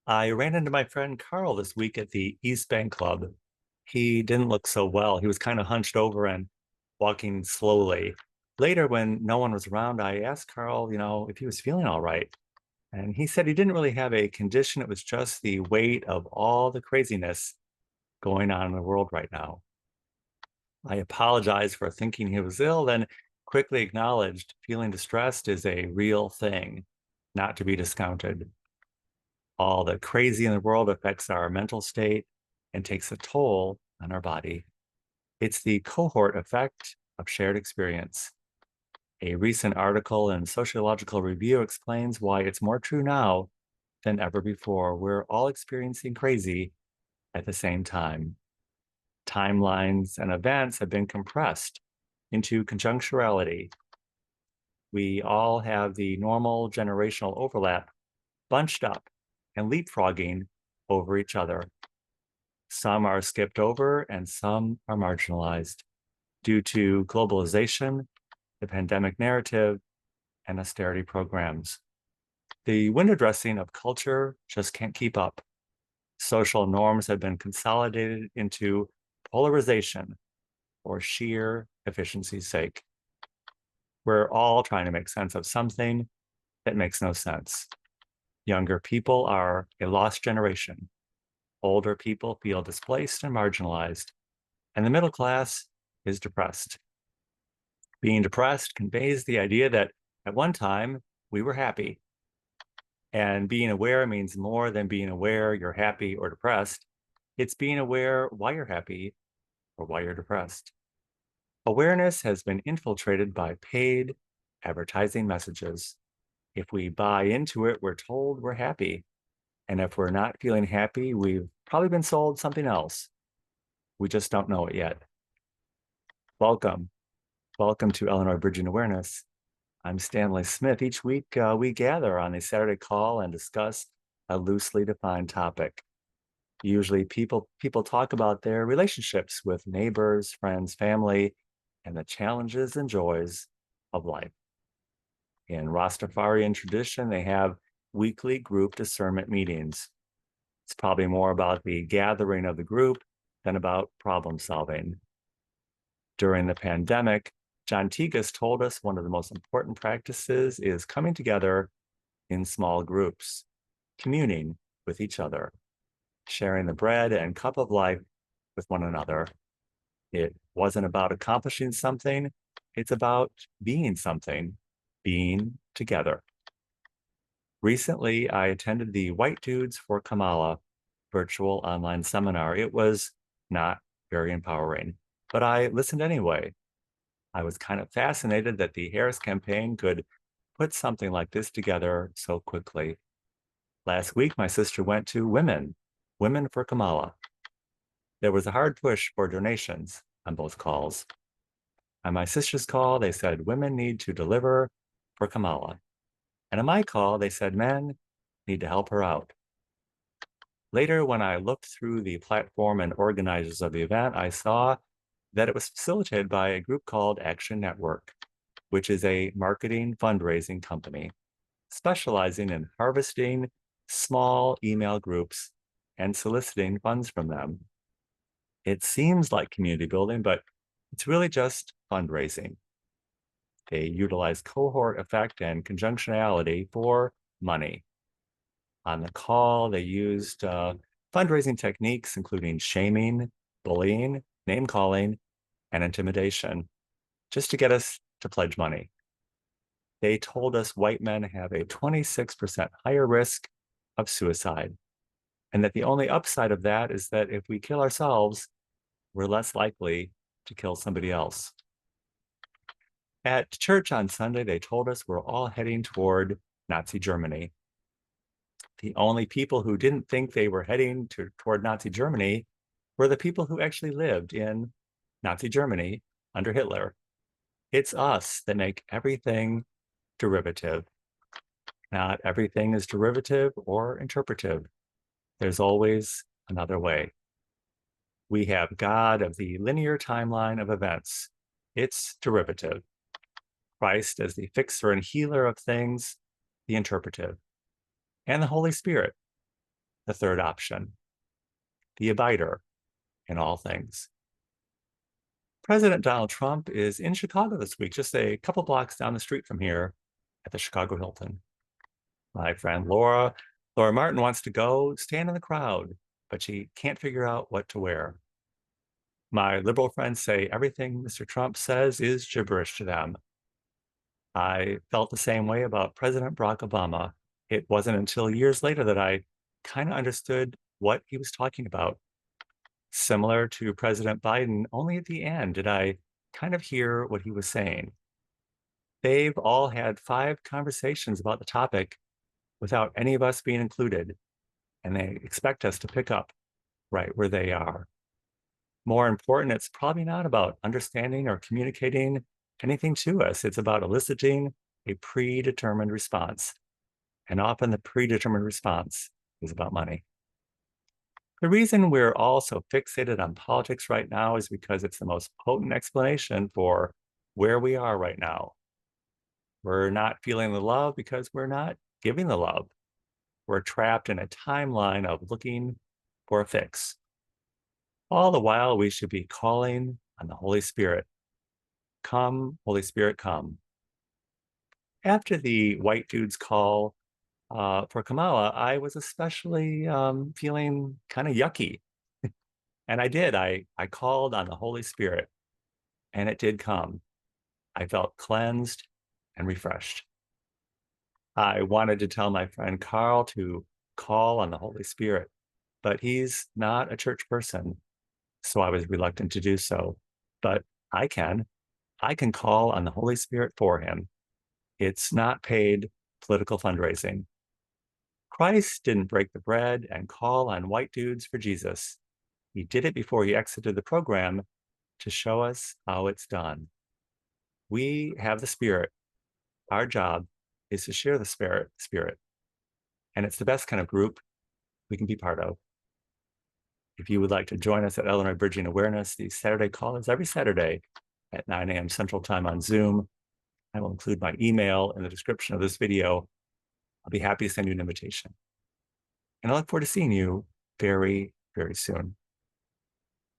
I ran into my friend Carl this week at the East Bank Club. He didn't look so well. He was kind of hunched over and walking slowly. Later, when no one was around, I asked Carl, if he was feeling all right. And he said he didn't really have a condition. It was just the weight of all the craziness going on in the world right now. I apologized for thinking he was ill, then quickly acknowledged feeling distressed is a real thing, not to be discounted. All the crazy in the world affects our mental state and takes a toll on our body. It's the cohort effect of shared experience. A recent article in Sociological Review explains why it's more true now than ever before. We're all experiencing crazy at the same time. Timelines and events have been compressed into conjuncturality. We all have the normal generational overlap bunched up and leapfrogging over each other. Some are skipped over and some are marginalized due to globalization, the pandemic narrative, and austerity programs. The window dressing of culture just can't keep up. Social norms have been consolidated into polarization for sheer efficiency's sake. We're all trying to make sense of something that makes no sense. Younger people are a lost generation. Older people feel displaced and marginalized, and the middle class is depressed. Being depressed conveys the idea that at one time we were happy. And being aware means more than being aware you're happy or depressed. It's being aware why you're happy or why you're depressed. Awareness has been infiltrated by paid advertising messages. If we buy into it, we're told we're happy. And if we're not feeling happy, we've probably been sold something else. We just don't know it yet. Welcome. Welcome to Illinois Bridging Awareness. I'm Stanley Smith. Each week, we gather on a Saturday call and discuss a loosely defined topic. Usually, people talk about their relationships with neighbors, friends, family, and the challenges and joys of life. In Rastafarian tradition, they have weekly group discernment meetings. It's probably more about the gathering of the group than about problem solving. During the pandemic, John Tigas told us one of the most important practices is coming together in small groups, communing with each other, sharing the bread and cup of life with one another. It wasn't about accomplishing something, it's about being something, being together. Recently, I attended the White Dudes for Kamala virtual online seminar. It was not very empowering, but I listened anyway. I was kind of fascinated that the Harris campaign could put something like this together so quickly. Last week, my sister went to Women for Kamala. There was a hard push for donations on both calls. On my sister's call, they said women need to deliver for Kamala. And on my call, they said men need to help her out. Later, when I looked through the platform and organizers of the event, I saw that it was facilitated by a group called Action Network, which is a marketing fundraising company specializing in harvesting small email groups and soliciting funds from them. It seems like community building, but it's really just fundraising. They utilize cohort effect and conjunctionality for money. On the call, they used fundraising techniques, including shaming, bullying, name calling, and intimidation, just to get us to pledge money. They told us white men have a 26% higher risk of suicide, and that the only upside of that is that if we kill ourselves, we're less likely to kill somebody else. At church on Sunday, they told us we're all heading toward Nazi Germany. The only people who didn't think they were heading toward Nazi Germany were the people who actually lived in Nazi Germany under Hitler. It's us that make everything derivative. Not everything is derivative or interpretive. There's always another way. We have God of the linear timeline of events. It's derivative. Christ as the fixer and healer of things, the interpretive. And the Holy Spirit, the third option, the abider in all things. President Donald Trump is in Chicago this week, just a couple blocks down the street from here at the Chicago Hilton. My friend Laura Martin wants to go stand in the crowd, but she can't figure out what to wear. My liberal friends say everything Mr. Trump says is gibberish to them. I felt the same way about President Barack Obama. It wasn't until years later that I kind of understood what he was talking about. Similar to President Biden, only at the end did I kind of hear what he was saying. They've all had 5 conversations about the topic without any of us being included, and they expect us to pick up right where they are. More important, it's probably not about understanding or communicating anything to us. It's about eliciting a predetermined response. And often the predetermined response is about money. The reason we're all so fixated on politics right now is because it's the most potent explanation for where we are right now. We're not feeling the love because we're not giving the love. We're trapped in a timeline of looking for a fix. All the while, we should be calling on the Holy Spirit. Come, Holy Spirit, come. After the white dude's call for Kamala, I was especially feeling kind of yucky. And I did. I called on the Holy Spirit, and it did come. I felt cleansed and refreshed. I wanted to tell my friend Carl to call on the Holy Spirit, but he's not a church person, so I was reluctant to do so. But I can. I can call on the Holy Spirit for him. It's not paid political fundraising. Christ didn't break the bread and call on white dudes for Jesus. He did it before he exited the program to show us how it's done. We have the Spirit. Our job is to share the Spirit. And it's the best kind of group we can be part of. If you would like to join us at Illinois Bridging Awareness, the Saturday call is every Saturday at 9 a.m. Central Time on Zoom. I will include my email in the description of this video. I'll be happy to send you an invitation. And I look forward to seeing you very, very soon.